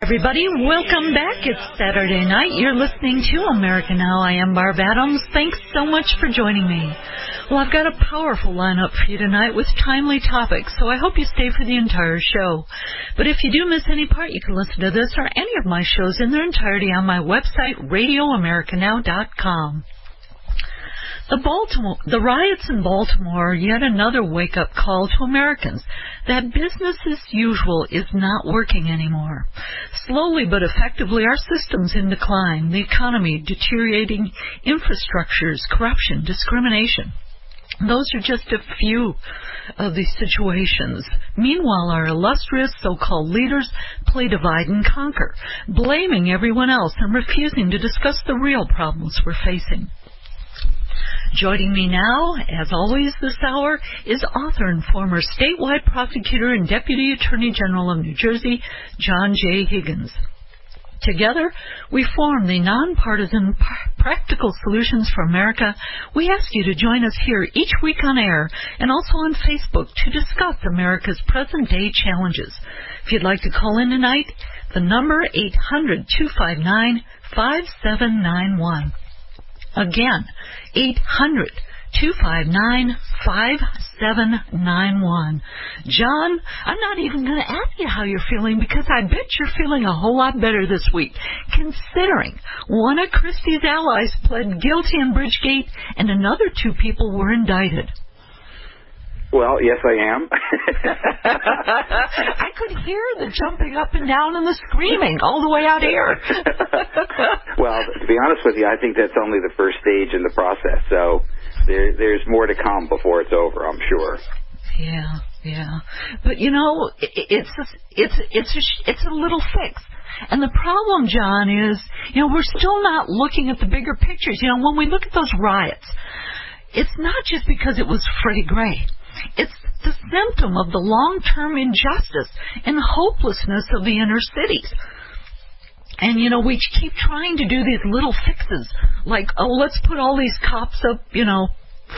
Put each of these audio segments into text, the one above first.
everybody. Welcome back. It's Saturday night. You're listening to America Now. I am Barb Adams. Thanks so much for joining me. Well, I've got a powerful lineup for you tonight with timely topics, so I hope you stay for the entire show. But if you do miss any part, you can listen to this or any of my shows in their entirety on my website, RadioAmericaNow.com. The riots in Baltimore are yet another wake-up call to Americans that business as usual is not working anymore. Slowly but effectively, our system's in decline, the economy deteriorating, infrastructures, corruption, discrimination. Those are just a few of these situations. Meanwhile, our illustrious so-called leaders play divide and conquer, blaming everyone else and refusing to discuss the real problems we're facing. Joining me now, as always this hour, is author and former statewide prosecutor and Deputy Attorney General of New Jersey, John J. Higgins. Together, we form the nonpartisan Practical Solutions for America. We ask you to join us here each week on air and also on Facebook to discuss America's present-day challenges. If you'd like to call in tonight, the number 800-259-5791. Again, 800-259-5791. John, I'm not even going to ask you how you're feeling because I bet you're feeling a whole lot better this week, considering one of Christie's allies pled guilty in Bridgegate and another two people were indicted. Well, yes, I am. I could hear the jumping up and down and the screaming all the way out here. Well, to be honest with you, I think that's only the first stage in the process. So there's more to come before it's over, I'm sure. Yeah. But you know, it's a little fix. And the problem, John, is we're still not looking at the bigger pictures. When we look at those riots, it's not just because it was Freddie Gray. It's the symptom of the long-term injustice and hopelessness of the inner cities. And, we keep trying to do these little fixes, like, let's put all these cops up,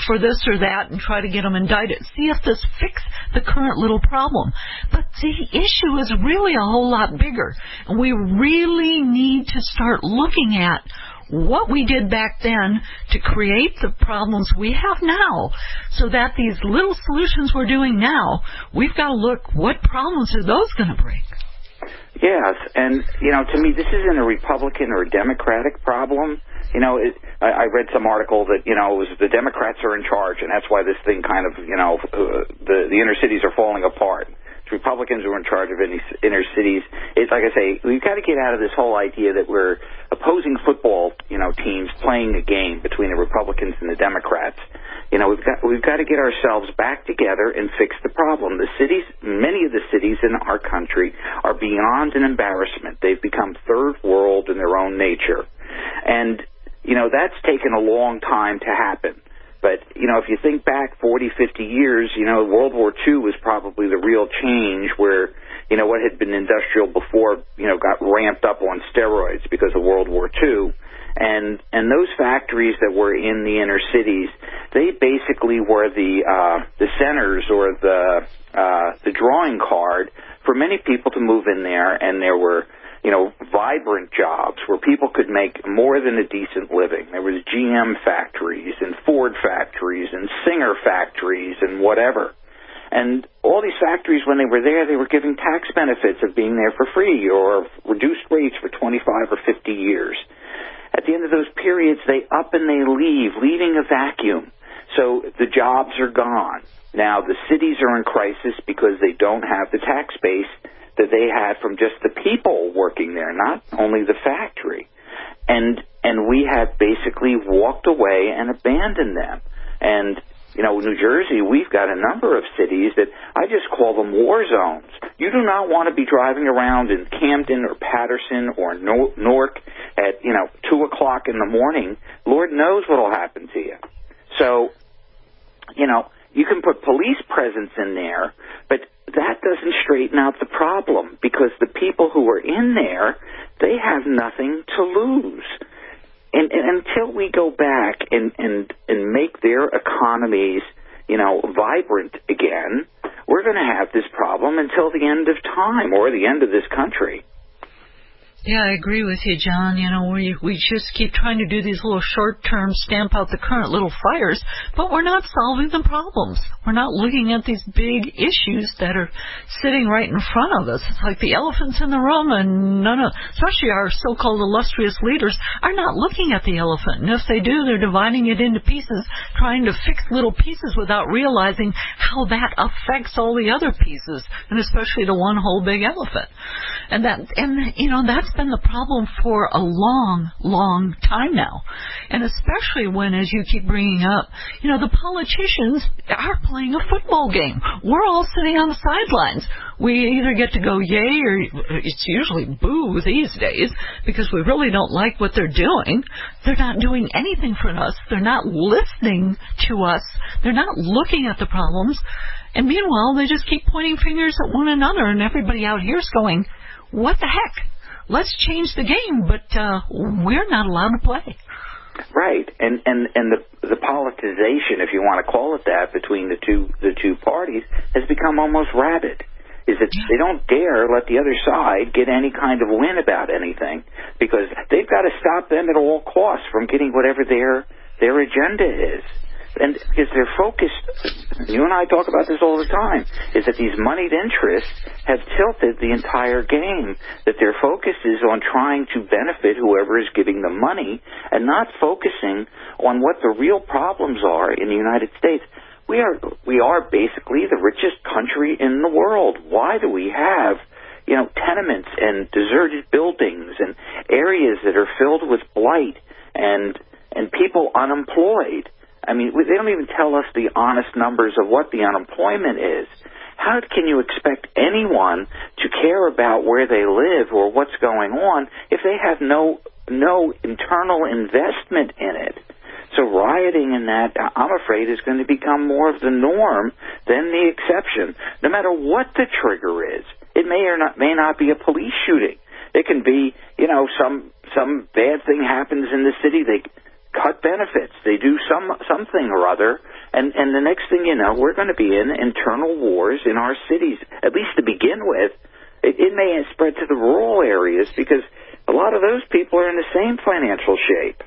for this or that and try to get them indicted. See if this fixes the current little problem. But the issue is really a whole lot bigger. And we really need to start looking at what we did back then to create the problems we have now, so that these little solutions we're doing now, we've got to look, what problems are those going to bring? Yes, and, to me, this isn't a Republican or a Democratic problem. I read some article that, it was the Democrats are in charge, and that's why this thing kind of, the inner cities are falling apart. Republicans who are in charge of inner cities. It's like I say, we've got to get out of this whole idea that we're opposing football, teams playing a game between the Republicans and the Democrats. We've got to get ourselves back together and fix the problem. The cities, many of the cities in our country are beyond an embarrassment. They've become third world in their own nature. And, that's taken a long time to happen. But, if you think back 40, 50 years, World War II was probably the real change where, what had been industrial before, got ramped up on steroids because of World War II. And those factories that were in the inner cities, they basically were the centers or the drawing card for many people to move in there, and there were vibrant jobs where people could make more than a decent living. There was GM factories and Ford factories and Singer factories and whatever. And all these factories, when they were there, they were giving tax benefits of being there for free or reduced rates for 25 or 50 years. At the end of those periods, they up and they leave, leaving a vacuum. So the jobs are gone. Now, the cities are in crisis because they don't have the tax base that they had from just the people working there, not only the factory. And we have basically walked away and abandoned them. And, New Jersey, we've got a number of cities that I just call them war zones. You do not want to be driving around in Camden or Patterson or Newark at, 2 o'clock in the morning. Lord knows what will happen to you. So, you can put police presence in there, but that doesn't straighten out the problem because the people who are in there, they have nothing to lose. And until we go back and make their economies, vibrant again, we're going to have this problem until the end of time or the end of this country. Yeah, I agree with you, John. You know, we just keep trying to do these little short-term stamp out the current little fires, but we're not solving the problems. We're not looking at these big issues that are sitting right in front of us. It's like the elephants in the room, and especially our so-called illustrious leaders, are not looking at the elephant. And if they do, they're dividing it into pieces, trying to fix little pieces without realizing how that affects all the other pieces, and especially the one whole big elephant. And that's been the problem for a long, long time now. And especially when, as you keep bringing up, the politicians are playing a football game. We're all sitting on the sidelines. We either get to go yay or it's usually boo these days because we really don't like what they're doing. They're not doing anything for us. They're not listening to us. They're not looking at the problems. And meanwhile, they just keep pointing fingers at one another, and everybody out here's going, what the heck? Let's change the game, but we're not allowed to play. Right, and the politicization, if you want to call it that, between the two parties has become almost rabid. Is that they don't dare let the other side get any kind of win about anything because they've got to stop them at all costs from getting whatever their agenda is. And because they're focused, you and I talk about this all the time, is that these moneyed interests have tilted the entire game, that their focus is on trying to benefit whoever is giving them money and not focusing on what the real problems are in the United States. We are basically the richest country in the world. Why do we have, tenements and deserted buildings and areas that are filled with blight and people unemployed? I mean, they don't even tell us the honest numbers of what the unemployment is. How can you expect anyone to care about where they live or what's going on if they have no internal investment in it? So rioting in that, I'm afraid, is going to become more of the norm than the exception. No matter what the trigger is, it may not be a police shooting. It can be, some bad thing happens in the city. They cut benefits. They do something or other, and the next thing you know, we're going to be in internal wars in our cities, at least to begin with. It may spread to the rural areas because a lot of those people are in the same financial shape.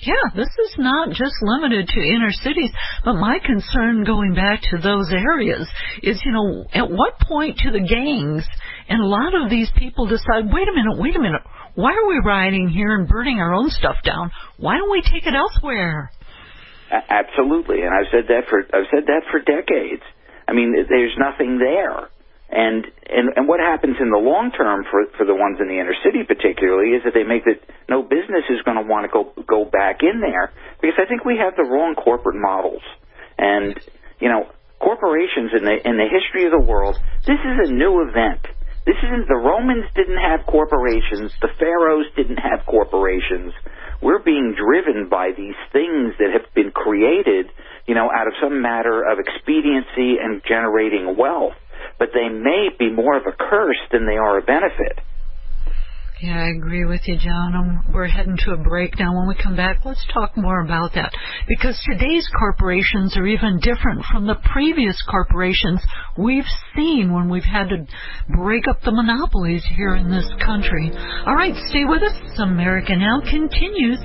Yeah, this is not just limited to inner cities, but my concern going back to those areas is, at what point do the gangs and a lot of these people decide, wait a minute, why are we rioting here and burning our own stuff down? Why don't we take it elsewhere? Absolutely, and I've said that for decades. I mean, there's nothing there. And what happens in the long term for the ones in the inner city particularly is that they make that no business is going to want to go back in there because I think we have the wrong corporate models. And, corporations in the history of the world, this is a new event. This isn't, the Romans didn't have corporations, the pharaohs didn't have corporations. We're being driven by these things that have been created, out of some matter of expediency and generating wealth. But they may be more of a curse than they are a benefit. Yeah, I agree with you, John. We're heading to a break now. When we come back, let's talk more about that. Because today's corporations are even different from the previous corporations we've seen when we've had to break up the monopolies here in this country. All right, stay with us. America Now continues.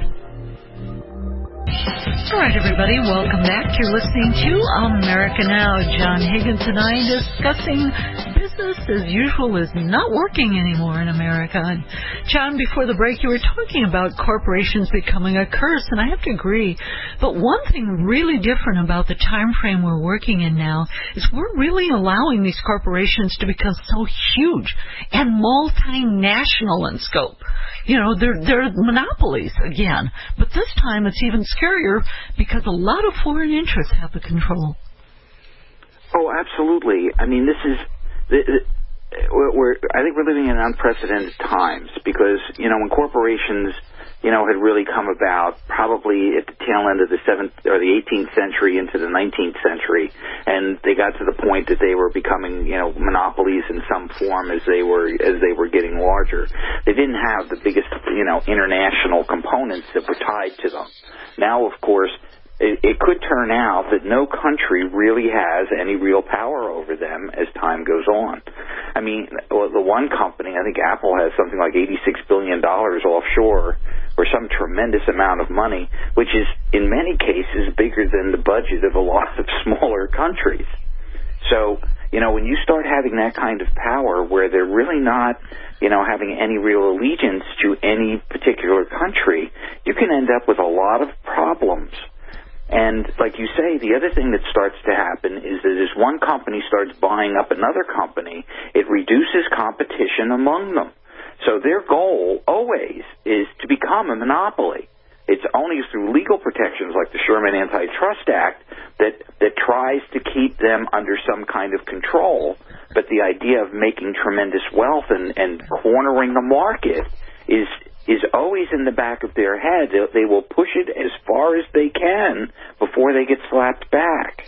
All right, everybody, welcome back. You're listening to America Now. John Higgins and I discussing business as usual is not working anymore in America. And John, before the break, you were talking about corporations becoming a curse, and I have to agree. But one thing really different about the time frame we're working in now is we're really allowing these corporations to become so huge and multinational in scope. They're monopolies again. But this time it's even scarier because a lot of foreign interests have the control. Oh, absolutely. I mean, this is I think we're living in unprecedented times because, when corporations, had really come about probably at the tail end of the 18th century into the 19th century, and they got to the point that they were becoming, monopolies in some form as they were getting larger. They didn't have the biggest, international components that were tied to them. Now, of course, it could turn out that no country really has any real power over them as time goes on. I mean, the one company, I think Apple has something like $86 billion offshore, or some tremendous amount of money, which is in many cases bigger than the budget of a lot of smaller countries. So, when you start having that kind of power where they're really not, having any real allegiance to any particular country, you can end up with a lot of problems. And like you say, the other thing that starts to happen is that as one company starts buying up another company, it reduces competition among them. So their goal always is to become a monopoly. It's only through legal protections like the Sherman Antitrust Act that tries to keep them under some kind of control. But the idea of making tremendous wealth and cornering the market is always in the back of their head. They will push it as far as they can before they get slapped back.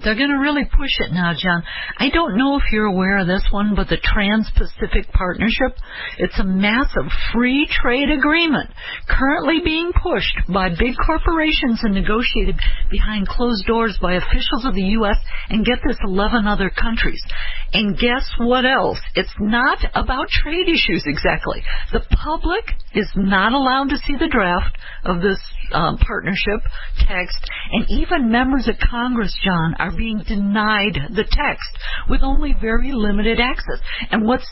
They're going to really push it now, John. I don't know if you're aware of this one, but the Trans-Pacific Partnership, it's a massive free trade agreement currently being pushed by big corporations and negotiated behind closed doors by officials of the U.S. and get this, 11 other countries. And guess what else? It's not about trade issues exactly. The public is not allowed to see the draft of this partnership text, and even members of Congress, John, are being denied the text with only very limited access. And what's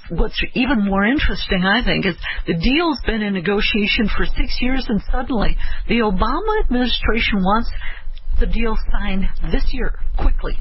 even more interesting, I think, is the deal's been in negotiation for 6 years, and suddenly the Obama administration wants the deal signed this year, quickly.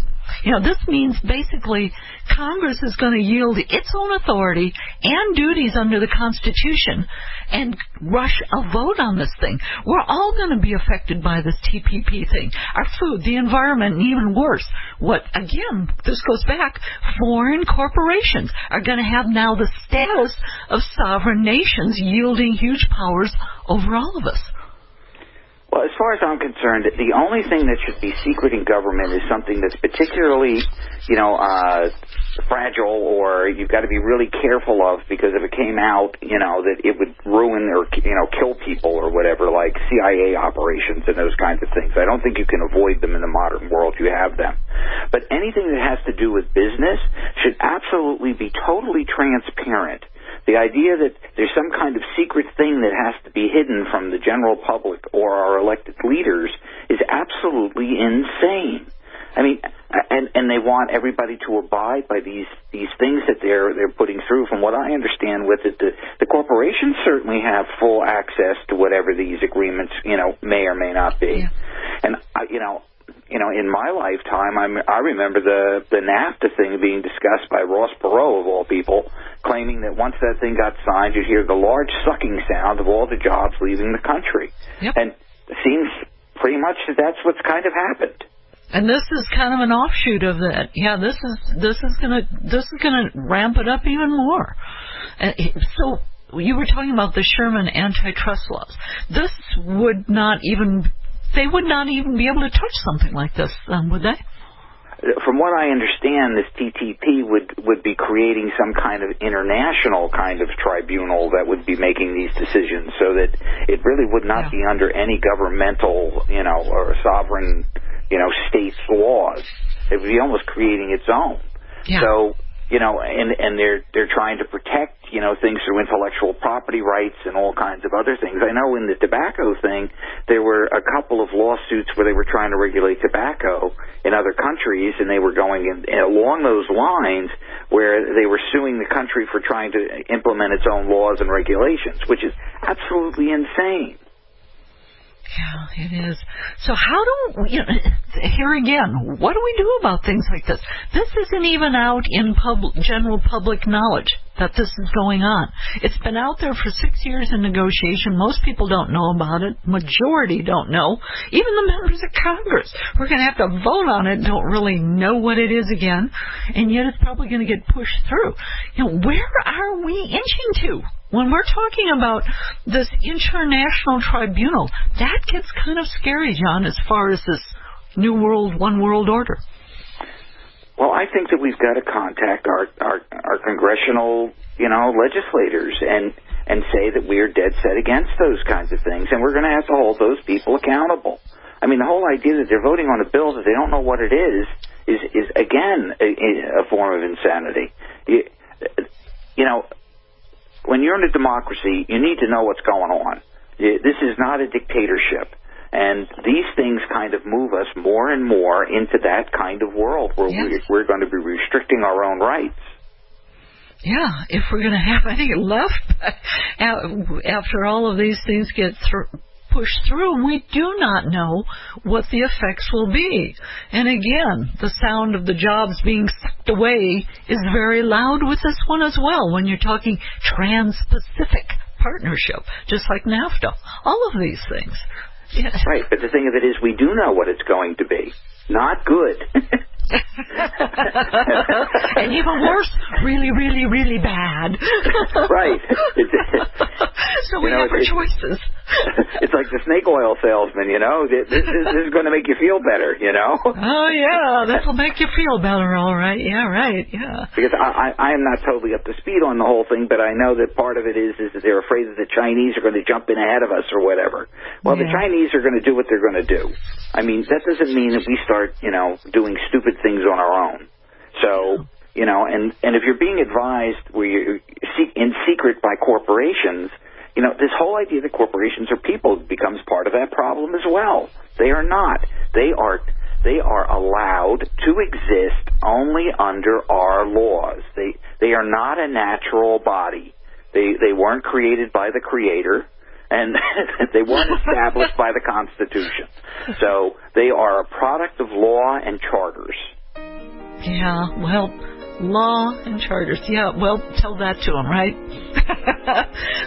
This means basically Congress is going to yield its own authority and duties under the Constitution and rush a vote on this thing. We're all going to be affected by this TPP thing. Our food, the environment, and even worse. This goes back, foreign corporations are going to have now the status of sovereign nations, yielding huge powers over all of us. Well, as far as I'm concerned, the only thing that should be secret in government is something that's particularly, fragile, or you've got to be really careful of, because if it came out, that it would ruin or, kill people or whatever, like CIA operations and those kinds of things. I don't think you can avoid them in the modern world. You have them. But anything that has to do with business should absolutely be totally transparent. The idea that there's some kind of secret thing that has to be hidden from the general public or our elected leaders is absolutely insane. I mean, and they want everybody to abide by these things that they're putting through. From what I understand with it, the corporations certainly have full access to whatever these agreements, may or may not be. Yeah. And in my lifetime, I remember the NAFTA thing being discussed by Ross Perot, of all people, claiming that once that thing got signed, you'd hear the large sucking sound of all the jobs leaving the country. Yep. And it seems pretty much that's what's kind of happened. And this is kind of an offshoot of that. Yeah, this is gonna ramp it up even more. So you were talking about the Sherman antitrust laws. They would not even be able to touch something like this, would they? From what I understand, this TTP would be creating some kind of international kind of tribunal that would be making these decisions, so that it really would not be under any governmental, or sovereign, state's laws. It would be almost creating its own. Yeah. So, and they're trying to protect, things through intellectual property rights and all kinds of other things. I know in the tobacco thing, there were a couple of lawsuits where they were trying to regulate tobacco in other countries, and they were going along those lines where they were suing the country for trying to implement its own laws and regulations, which is absolutely insane. Yeah, it is. So how do here again, what do we do about things like this? This isn't even out in general public knowledge that this is going on. It's been out there for 6 years in negotiation. Most people don't know about it. Majority don't know. Even the members of Congress who are going to have to vote on it don't really know what it is again, and yet it's probably going to get pushed through. Where are we inching to? When we're talking about this international tribunal, that gets kind of scary, John, as far as this new world, one world order. Well, I think that we've got to contact our congressional, legislators and say that we are dead set against those kinds of things, and we're going to have to hold those people accountable. I mean, the whole idea that they're voting on a bill that they don't know what it is again, a form of insanity. You know, when you're in a democracy, you need to know what's going on. This is not a dictatorship. And these things kind of move us more and more into that kind of world where we're going to be restricting our own rights. Yeah, if we're going to have any left after all of these things get pushed through, and we do not know what the effects will be. And again, the sound of the jobs being sucked away is very loud with this one as well, when you're talking Trans-Pacific Partnership, just like NAFTA, all of these things. Yes. Right, but the thing of it is we do know what it's going to be. Not good. And even worse, really, really, really bad. Right. So we have our choices. It's like the snake oil salesman, you know. This is going to make you feel better, you know. Oh, yeah, that'll make you feel better, all right. Yeah, right, yeah. Because I am not totally up to speed on the whole thing, but I know that part of it is that they're afraid that the Chinese are going to jump in ahead of us or whatever. Well, the Chinese are going to do what they're going to do. I mean, that doesn't mean that we start, you know, doing stupid things on our own. So, you know, and if you're being advised where you're in secret by corporations, you know, this whole idea that corporations are people becomes part of that problem as well. They are not. They are allowed to exist only under our laws. They are not a natural body. They weren't created by the Creator, and they weren't established by the Constitution. So they are a product of law and charters. Yeah, well, law and charters. Yeah, well, tell that to them, right?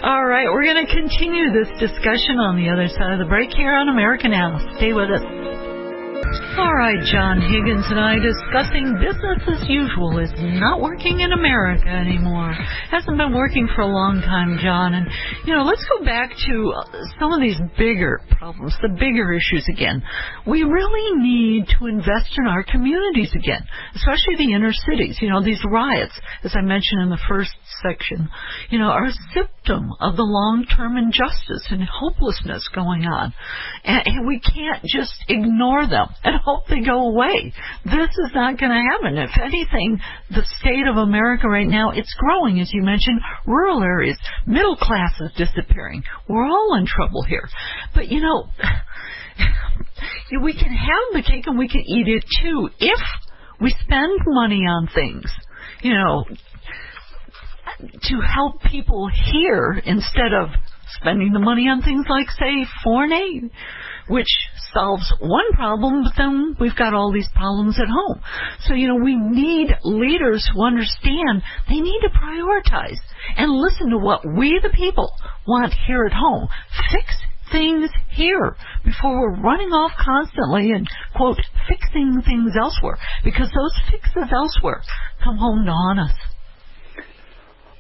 All right, we're going to continue this discussion on the other side of the break here on American Now. Stay with us. All right, John Higgins and I discussing business as usual is not working in America anymore. Hasn't been working for a long time, John. And, you know, let's go back to some of these bigger problems, the bigger issues again. We really need to invest in our communities again, especially the inner cities. You know, these riots, as I mentioned in the first section, you know, are a symptom of the long-term injustice and hopelessness going on. And we can't just ignore them and hope they go away. This is not going to happen. If anything, the state of America right now, it's growing, as you mentioned, rural areas, middle class is disappearing. We're all in trouble here. But, you know, we can have the cake and we can eat it too if we spend money on things, you know, to help people here instead of spending the money on things like, say, foreign aid, which solves one problem, but then we've got all these problems at home. So, you know, we need leaders who understand they need to prioritize and listen to what we, the people, want here at home. Fix things here before we're running off constantly and, quote, fixing things elsewhere, because those fixes elsewhere come home to haunt us.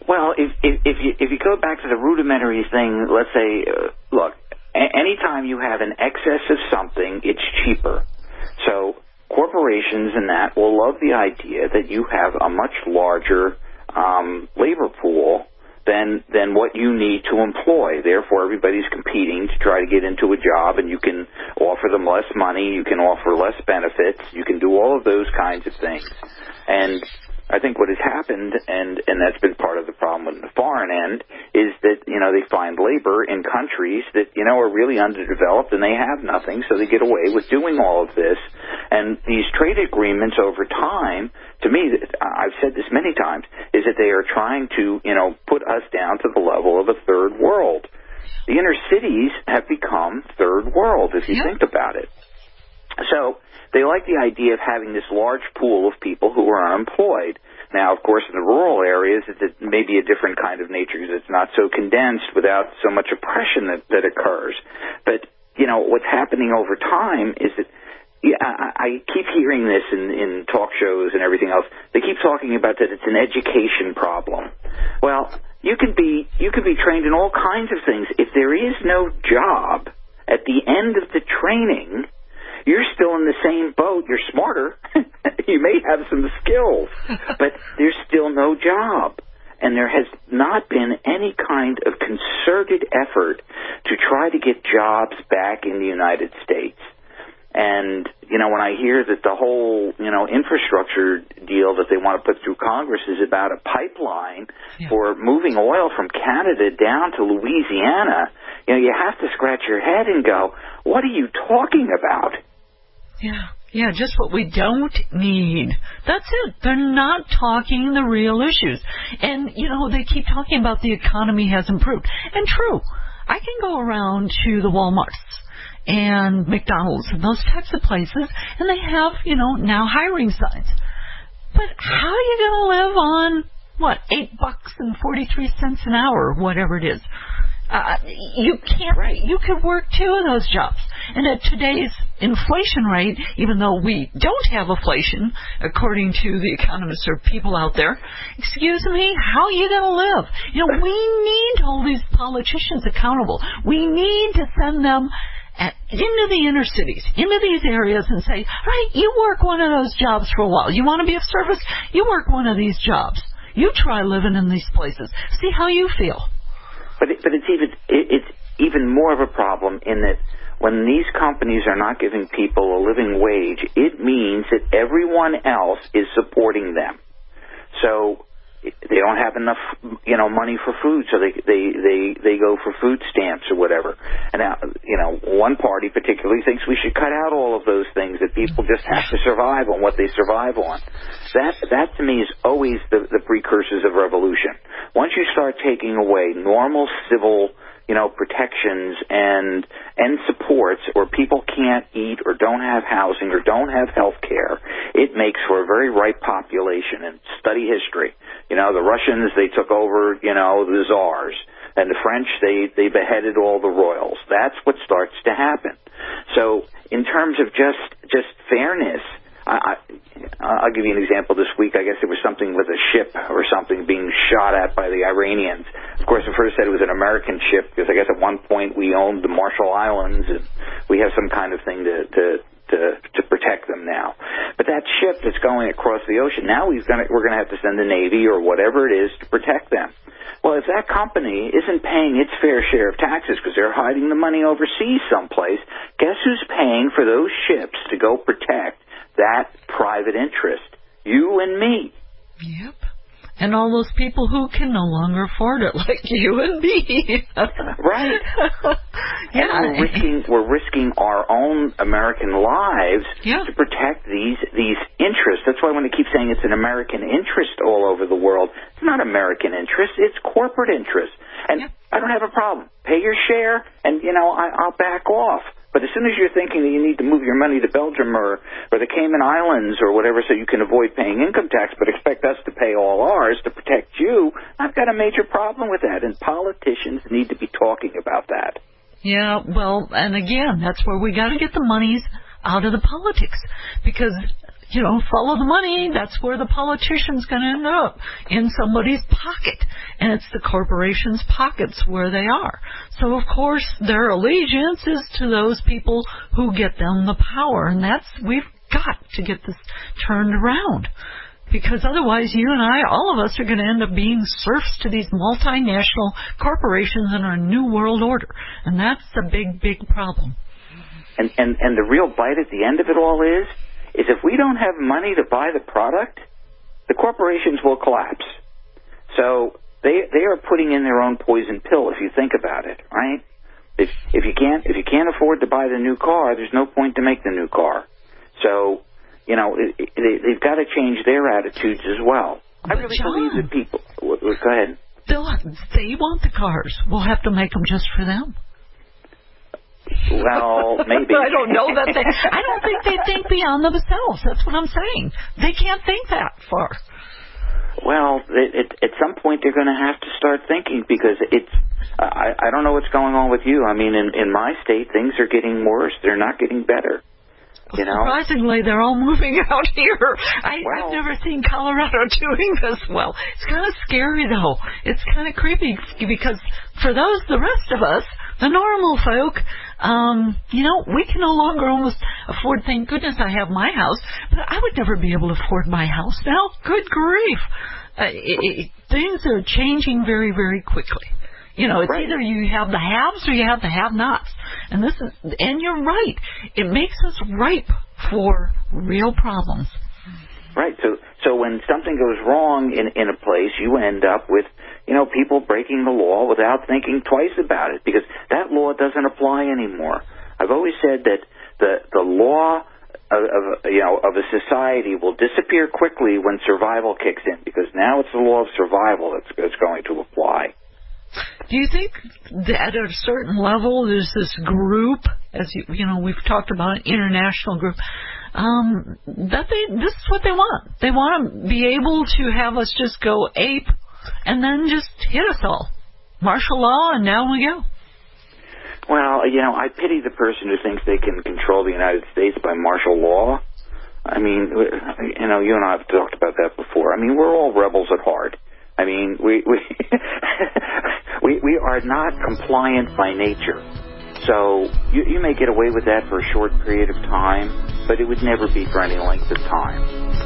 Well, if you go back to the rudimentary thing, let's say, look, anytime you have an excess of something, it's cheaper. So corporations and that will love the idea that you have a much larger labor pool than what you need to employ. Therefore, everybody's competing to try to get into a job, and you can offer them less money, you can offer less benefits, you can do all of those kinds of things. And I think what has happened, and that's been part of the problem with the foreign end, is that, you know, they find labor in countries that, you know, are really underdeveloped and they have nothing, so they get away with doing all of this. And these trade agreements over time, to me, I've said this many times, is that they are trying to, you know, put us down to the level of a third world. The inner cities have become third world, if you think about it. So they like the idea of having this large pool of people who are unemployed. Now, of course, in the rural areas, it may be a different kind of nature because it's not so condensed without so much oppression that occurs. But, you know, what's happening over time is that I keep hearing this in talk shows and everything else. They keep talking about that it's an education problem. Well, you could be trained in all kinds of things. If there is no job at the end of the training, you're still in the same boat. You're smarter. You may have some skills, but there's still no job. And there has not been any kind of concerted effort to try to get jobs back in the United States. And, you know, when I hear that the whole, you know, infrastructure deal that they want to put through Congress is about a pipeline for moving oil from Canada down to Louisiana, you know, you have to scratch your head and go, what are you talking about? Yeah, just what we don't need. That's it. They're not talking the real issues. And, you know, they keep talking about the economy has improved. And true, I can go around to the Walmarts and McDonald's and those types of places, and they have, you know, now hiring signs. But how are you going to live on, what, $8.43 an hour, or whatever it is? You can't. Right. You could work 2 of those jobs. And at today's inflation rate, even though we don't have inflation, according to the economists or people out there, excuse me, how are you going to live? You know, we need to hold these politicians accountable. We need to send them into the inner cities, into these areas, and say, all right, you work one of those jobs for a while. You want to be of service? You work one of these jobs. You try living in these places. See how you feel. But it's even more of a problem in that when these companies are not giving people a living wage, it means that everyone else is supporting them. So they don't have enough, you know, money for food, so they go for food stamps or whatever. And now, you know, one party particularly thinks we should cut out all of those things, that people just have to survive on what they survive on. That to me is always the precursors of revolution. Once you start taking away normal civil, you know, protections and supports, or people can't eat or don't have housing or don't have health care, it makes for a very ripe population. And study history. You know, the Russians, they took over, you know, the czars. And the French, they beheaded all the royals. That's what starts to happen. So in terms of just fairness, I'll give you an example this week. I guess it was something with a ship or something being shot at by the Iranians. Of course, at first said it was an American ship, because I guess at one point we owned the Marshall Islands, and we have some kind of thing to protect them now. But that ship that's going across the ocean, now we're going to have to send the Navy or whatever it is to protect them. Well, if that company isn't paying its fair share of taxes because they're hiding the money overseas someplace, guess who's paying for those ships to go protect that private interest? You and me. Yep. And all those people who can no longer afford it, like you and me. Right. Yeah. And we're risking our own American lives to protect these interests. That's why when they keep saying it's an American interest all over the world, it's not American interest, it's corporate interest. And I don't have a problem. Pay your share, and, you know, I'll back off. But as soon as you're thinking that you need to move your money to Belgium or the Cayman Islands or whatever so you can avoid paying income tax but expect us to pay all ours to protect you, I've got a major problem with that. And politicians need to be talking about that. Yeah, well, and again, that's where we got to get the monies out of the politics. Because, you know, follow the money, that's where the politician's going to end up, in somebody's pocket. And it's the corporation's pockets where they are. So, of course, their allegiance is to those people who get them the power. And we've got to get this turned around. Because otherwise, you and I, all of us, are going to end up being serfs to these multinational corporations in our new world order. And that's a big, big problem. And the real bite at the end of it all is if we don't have money to buy the product, the corporations will collapse. So they are putting in their own poison pill, if you think about it, right? If you can't afford to buy the new car, there's no point to make the new car. So, you know, they've got to change their attitudes as well. But I really John, believe that people. Go ahead. They want the cars. We'll have to make them just for them. Well, maybe. I don't know that I don't think they think beyond themselves. That's what I'm saying. They can't think that far. Well, at some point they're going to have to start thinking, because I don't know what's going on with you. I mean, in my state, things are getting worse. They're not getting better. You know? Surprisingly, they're all moving out here. I've never seen Colorado doing this well. It's kind of scary, though. It's kind of creepy, because for the rest of us, the normal folk, you know, we can no longer almost afford, thank goodness I have my house, but I would never be able to afford my house now. Good grief. Things are changing very, very quickly. You know, it's either you have the haves or you have the have-nots. And you're right. It makes us ripe for real problems. Right. So when something goes wrong in a place, you end up with, people breaking the law without thinking twice about it, because that law doesn't apply anymore. I've always said that the law of a society will disappear quickly when survival kicks in, because now it's the law of survival that's going to apply. Do you think that at a certain level there's this group, as we've talked about, an international group, that this is what they want. They want to be able to have us just go ape and then just hit us all. Martial law, and down we go. Well, I pity the person who thinks they can control the United States by martial law. I mean, you and I have talked about that before. I mean, we're all rebels at heart. I mean, we are not compliant by nature. So you may get away with that for a short period of time, but it would never be for any length of time.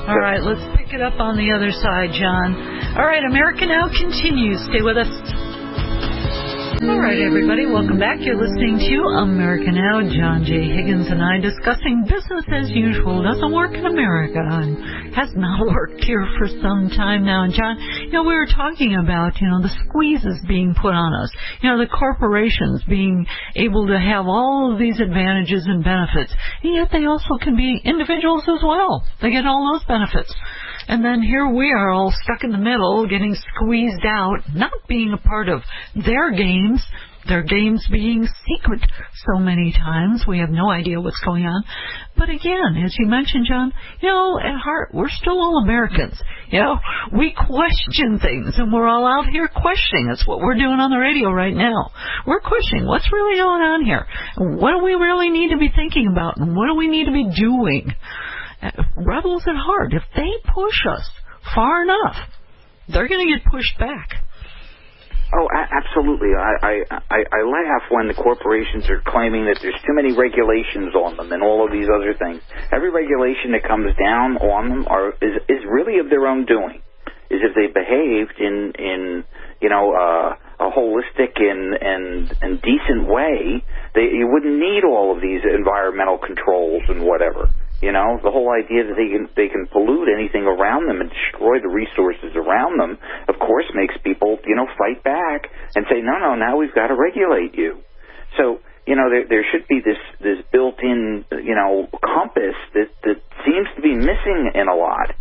All right, let's pick it up on the other side, John. All right, America Now continues. Stay with us. All right, everybody, welcome back. You're listening to America Now. John J. Higgins and I discussing business as usual. Doesn't work in America and has not worked here for some time now. And John, we were talking about, the squeezes being put on us. The corporations being able to have all of these advantages and benefits. And yet they also can be individuals as well. They get all those benefits. And then here we are all stuck in the middle, getting squeezed out, not being a part of their games being secret so many times. We have no idea what's going on. But again, as you mentioned, John, at heart, we're still all Americans. We question things, and we're all out here questioning. That's what we're doing on the radio right now. We're questioning what's really going on here. What do we really need to be thinking about, and what do we need to be doing? Rebels at heart, if they push us far enough, they're going to get pushed back. Oh, absolutely. I laugh when the corporations are claiming that there's too many regulations on them and all of these other things. Every regulation that comes down on them is really of their own doing. Is if they behaved in a holistic and decent way, you wouldn't need all of these environmental controls and whatever. The whole idea that they can pollute anything around them and destroy the resources around them, of course, makes people, fight back and say, no, now we've got to regulate you. So, there should be this built-in, compass that seems to be missing in a lot.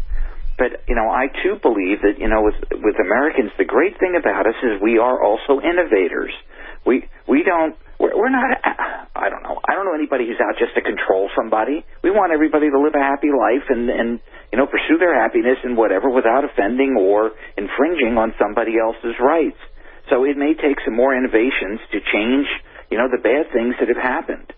But, I too believe that, with Americans, the great thing about us is we are also innovators. We're not, I don't know anybody who's out just to control somebody. We want everybody to live a happy life and pursue their happiness and whatever without offending or infringing on somebody else's rights. So it may take some more innovations to change, the bad things that have happened.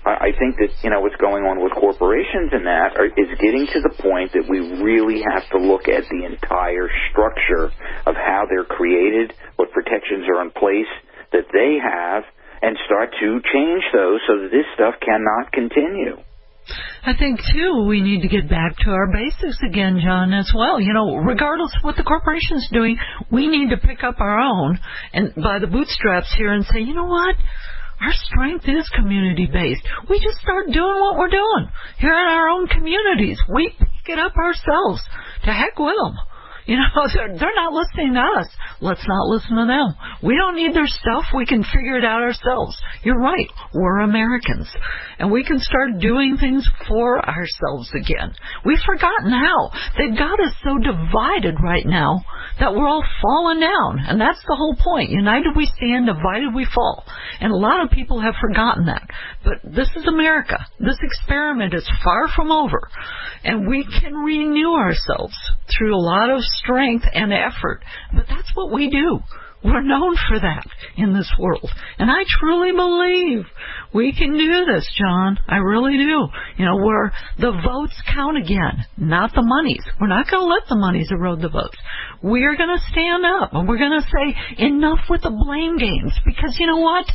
I think that, what's going on with corporations and that is getting to the point that we really have to look at the entire structure of how they're created, what protections are in place that they have, and start to change those so that this stuff cannot continue. I think, too, we need to get back to our basics again, John, as well. Regardless of what the corporation's doing, we need to pick up our own and by the bootstraps here and say, you know what? Our strength is community-based. We just start doing what we're doing here in our own communities. We pick it up ourselves. To heck with them. They're not listening to us. Let's not listen to them. We don't need their stuff. We can figure it out ourselves. You're right. We're Americans. And we can start doing things for ourselves again. We've forgotten how. They've got us so divided right now that we're all falling down. And that's the whole point. United we stand, divided we fall. And a lot of people have forgotten that. But this is America. This experiment is far from over. And we can renew ourselves through a lot of strength and effort. But that's what we do. We're known for that in this world. And I truly believe we can do this, John. I really do. Where the votes count again, not the monies. We're not going to let the monies erode the votes. We are going to stand up and we're going to say enough with the blame games. Because you know what?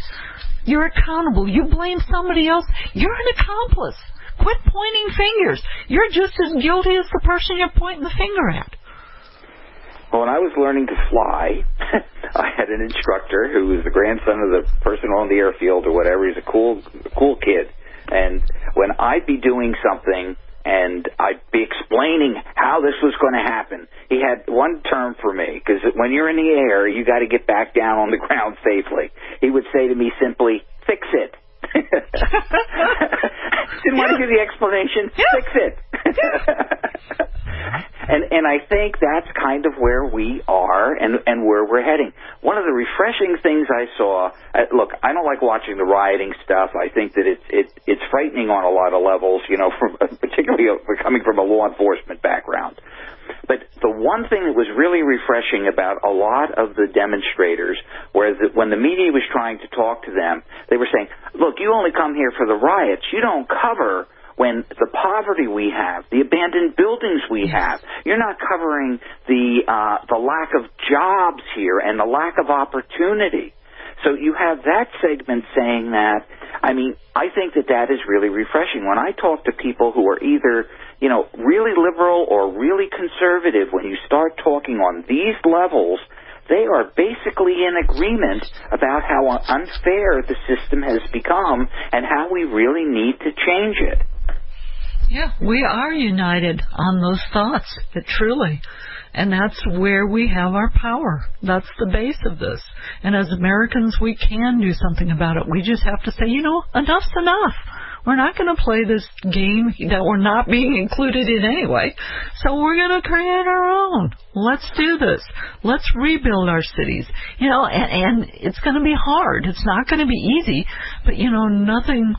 You're accountable. You blame somebody else, you're an accomplice. Quit pointing fingers. You're just as guilty as the person you're pointing the finger at. Well, when I was learning to fly, I had an instructor who was the grandson of the person on the airfield or whatever. He's a cool kid. And when I'd be doing something and I'd be explaining how this was going to happen, he had one term for me, because when you're in the air, you got to get back down on the ground safely. He would say to me simply, "Fix it." Didn't want to give the explanation. Yeah. Fix it. And I think that's kind of where we are and where we're heading. One of the refreshing things I saw, look, I don't like watching the rioting stuff. I think that it's frightening on a lot of levels, particularly coming from a law enforcement background. But the one thing that was really refreshing about a lot of the demonstrators was that when the media was trying to talk to them, they were saying, look, you only come here for the riots. You don't cover when the poverty we have, the abandoned buildings we have. You're not covering the lack of jobs here and the lack of opportunity. So you have that segment saying that. I mean, I think that is really refreshing. When I talk to people who are either, really liberal or really conservative, when you start talking on these levels, they are basically in agreement about how unfair the system has become and how we really need to change it. Yeah, we are united on those thoughts, truly. And that's where we have our power. That's the base of this. And as Americans, we can do something about it. We just have to say, enough's enough. We're not going to play this game that we're not being included in anyway. So we're going to create our own. Let's do this. Let's rebuild our cities. And it's going to be hard. It's not going to be easy. But, nothing,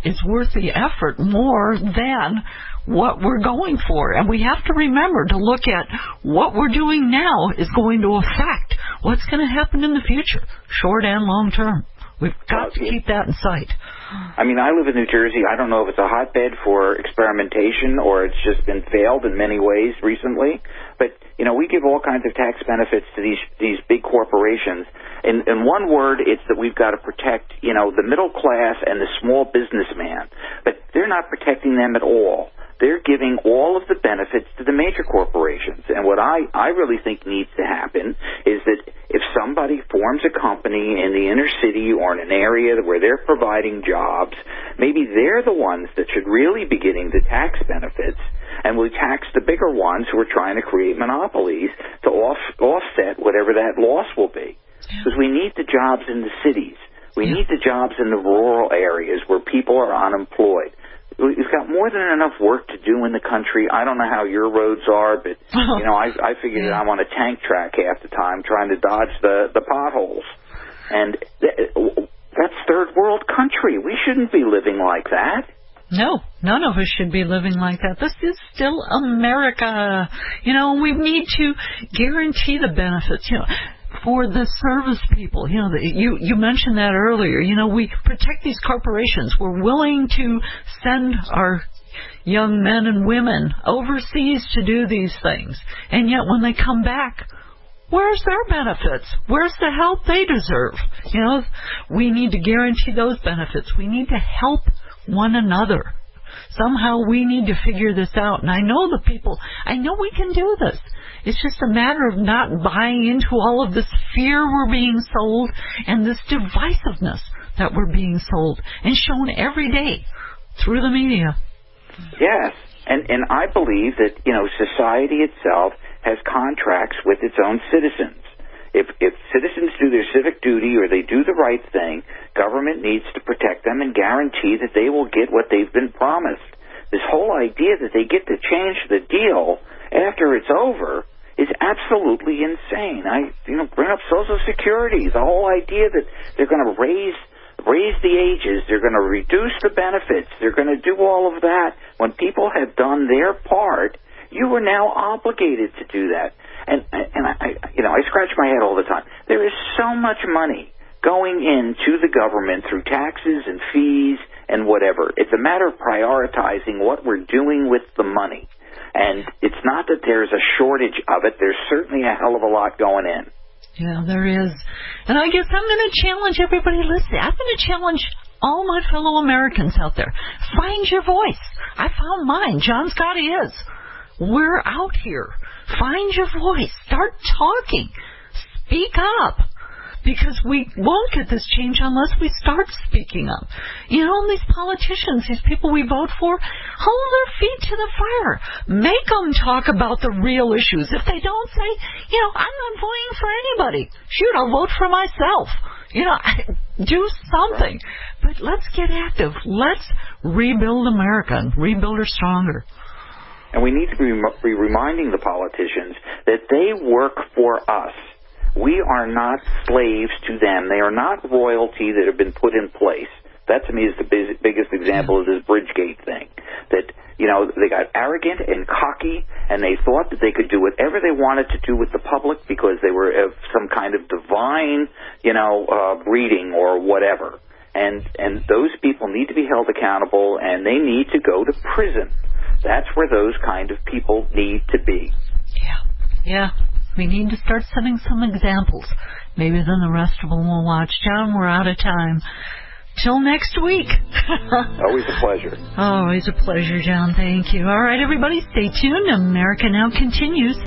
is worth the effort more than what we're going for. And we have to remember to look at what we're doing now is going to affect what's going to happen in the future, short and long term. We've got to keep that in sight. I mean, I live in New Jersey. I don't know if it's a hotbed for experimentation or it's just been failed in many ways recently. But, we give all kinds of tax benefits to these big corporations. In one word, it's that we've got to protect, the middle class and the small businessman. But they're not protecting them at all. They're giving all of the benefits to the major corporations. And what I really think needs to happen is that if somebody forms a company in the inner city or in an area where they're providing jobs, maybe they're the ones that should really be getting the tax benefits, and we tax the bigger ones who are trying to create monopolies to offset whatever that loss will be. Because we need the jobs in the cities. We need the jobs in the rural areas where people are unemployed. We've got more than enough work to do in the country. I don't know how your roads are, but, I figured that I'm on a tank track half the time trying to dodge the potholes. And that's third world country. We shouldn't be living like that. No, none of us should be living like that. This is still America. We need to guarantee the benefits, for the service people. You mentioned that earlier. We protect these corporations. We're willing to send our young men and women overseas to do these things. And yet when they come back, where's their benefits? Where's the help they deserve? We need to guarantee those benefits. We need to help one another. Somehow we need to figure this out. And I know we can do this. It's just a matter of not buying into all of this fear we're being sold and this divisiveness that we're being sold and shown every day through the media. Yes, and I believe that, society itself has contracts with its own citizens. If citizens do their civic duty or they do the right thing, government needs to protect them and guarantee that they will get what they've been promised. This whole idea that they get to change the deal after it's over is absolutely insane. Bring up Social Security, the whole idea that they're going to raise the ages, they're going to reduce the benefits, they're going to do all of that. When people have done their part, you are now obligated to do that. And I scratch my head all the time. There is so much money going into the government through taxes and fees and whatever. It's a matter of prioritizing what we're doing with the money. And it's not that there's a shortage of it. There's certainly a hell of a lot going in. Yeah, there is. And I guess I'm going to challenge everybody listening. I'm going to challenge all my fellow Americans out there. Find your voice. I found mine. John Scotty is. We're out here. Find your voice. Start talking. Speak up. Because we won't get this change unless we start speaking up. You know, these politicians, these people we vote for, hold their feet to the fire. Make them talk about the real issues. If they don't say, you know, I'm not voting for anybody. Shoot, I'll vote for myself. You know, do something. But let's get active. Let's rebuild America and rebuild her stronger. And we need to be reminding the politicians that they work for us. We are not slaves to them. They are not royalty that have been put in place. That, to me, is the biggest example of this Bridgegate thing. That, you know, they got arrogant and cocky, and they thought that they could do whatever they wanted to do with the public because they were of some kind of divine, you know, breeding or whatever. And those people need to be held accountable, and they need to go to prison. That's where those kind of people need to be. Yeah. We need to start setting some examples. Maybe then the rest of them will watch. John, we're out of time. Till next week. Always a pleasure. Always a pleasure, John. Thank you. All right, everybody, stay tuned. America Now continues.